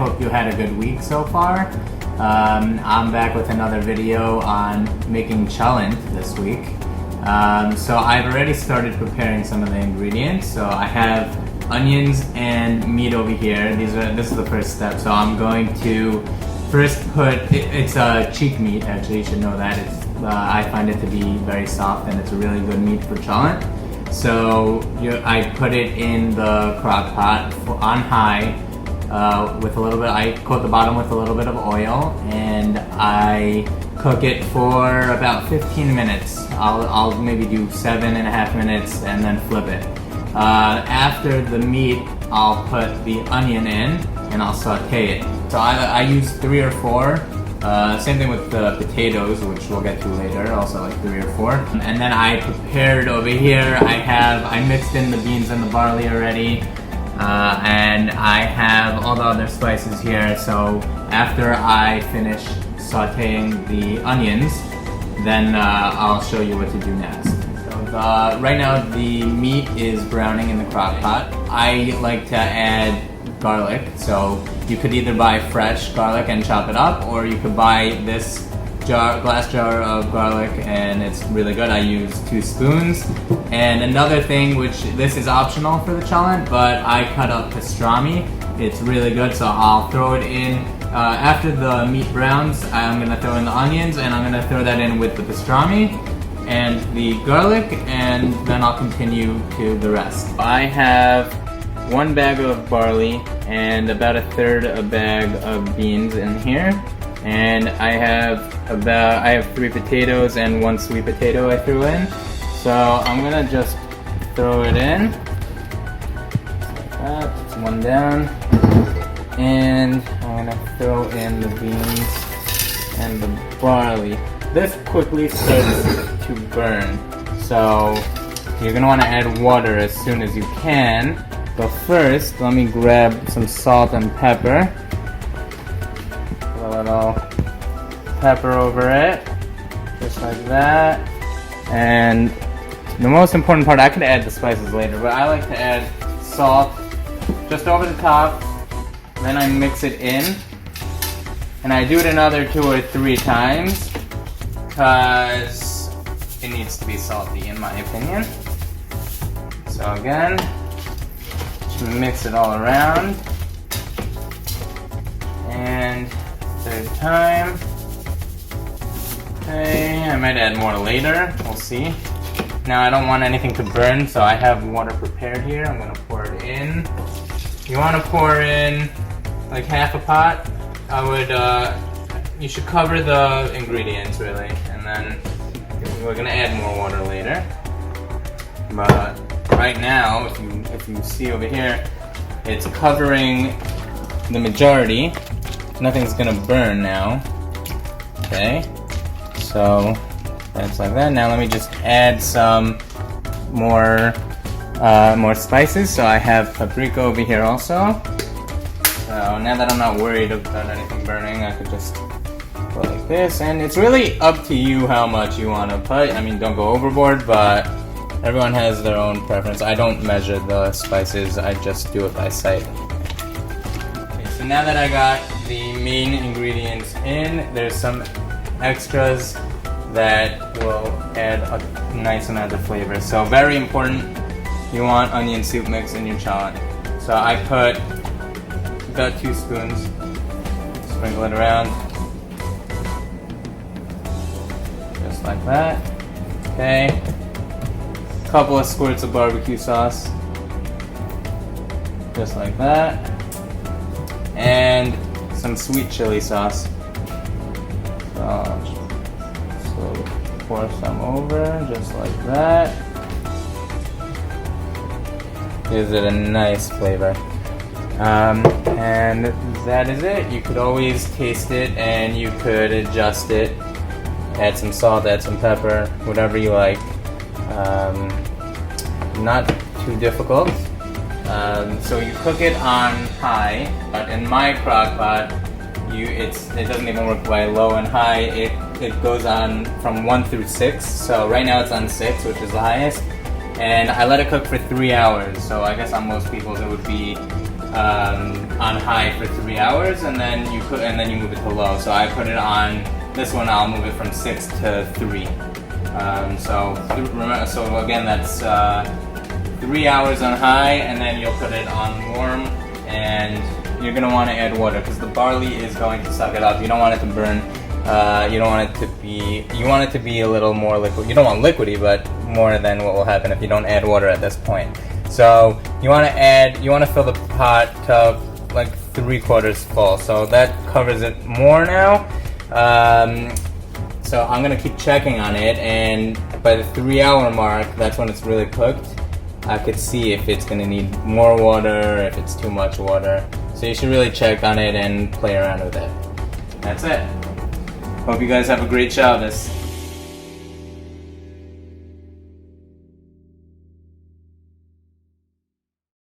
hope you had a good week so far. I'm back with another video on making cholent this week. So I've already started preparing some of the ingredients. So I have onions and meat over here. This is the first step. So I'm going to first put, it's cheek meat actually, you should know that. I find it to be very soft and it's a really good meat for cholent. So I put it in the crock pot on high with a little bit, I coat the bottom with a little bit of oil and I cook it for about 15 minutes. I'll maybe do 7.5 minutes and then flip it. After the meat, I'll put the onion in and I'll saute it. So I use 3 or 4. Same thing with the potatoes, which we'll get to later, also like 3 or 4. And then I prepared over here, I mixed in the beans and the barley already. And I have all the other spices here. So after I finish sauteing the onions, then I'll show you what to do next. So right now the meat is browning in the crock pot. I like to add garlic, so you could either buy fresh garlic and chop it up, or you could buy this glass jar of garlic and it's really good. I use 2 spoons. And another thing, which this is optional for the cholent, but I cut up pastrami. It's really good, so I'll throw it in. After the meat browns, I'm gonna throw in the onions and I'm gonna throw that in with the pastrami and the garlic, and then I'll continue to the rest. I have 1 bag of barley and about 1/3 a bag of beans in here, and I have 3 potatoes and 1 sweet potato I threw in. So I'm gonna just throw it in like that. That's 1 down, and I'm gonna throw in the beans and the barley. This quickly starts to burn, so you're gonna want to add water as soon as you can. But first, let me grab some salt and pepper. Put a little pepper over it, just like that. And the most important part, I could add the spices later, but I like to add salt just over the top. Then I mix it in, and I do it another 2 or 3 times because it needs to be salty in my opinion. So again, mix it all around, and 3rd time. Okay, I might add more later, we'll see. Now I don't want anything to burn, so I have water prepared here. I'm gonna pour it in. You wanna pour in like half a pot. You should cover the ingredients really, and then we're gonna add more water later. But right now, if you see over here, it's covering the majority. Nothing's gonna burn now. Okay, so that's like that. Now let me just add some more spices. So I have paprika over here also. So now that I'm not worried about anything burning, I could just go like this. And it's really up to you how much you want to put. I mean, don't go overboard, but everyone has their own preference. I don't measure the spices, I just do it by sight. Okay, so now that I got the main ingredients in, there's some extras that will add a nice amount of flavor. So very important, you want onion soup mix in your cholent. So I put about 2 spoons, sprinkle it around, just like that. Okay. Couple of squirts of barbecue sauce, just like that, and some sweet chili sauce. So I'll slowly pour some over, just like that. Gives it a nice flavor. And that is it. You could always taste it and you could adjust it, add some salt, add some pepper, whatever you like. Not too difficult. So you cook it on high, but in my crock pot, it doesn't even work by low and high. It goes on from 1 through 6. So right now it's on 6, which is the highest. And I let it cook for 3 hours. So I guess on most people's it would be on high for 3 hours, and then you move it to low. So I put it on this one. I'll move it from 6 to 3. So again, that's 3 hours on high, and then you'll put it on warm, and you're gonna want to add water because the barley is going to suck it up. You don't want it to burn. You don't want it to be. You want it to be a little more liquid. You don't want liquidy, but more than what will happen if you don't add water at this point. So you want to fill the pot to like 3/4 full. So that covers it more now. So I'm gonna keep checking on it, and by the 3-hour mark, that's when it's really cooked. I could see if it's gonna need more water, if it's too much water. So you should really check on it and play around with it. That's it. Hope you guys have a great Shabbos.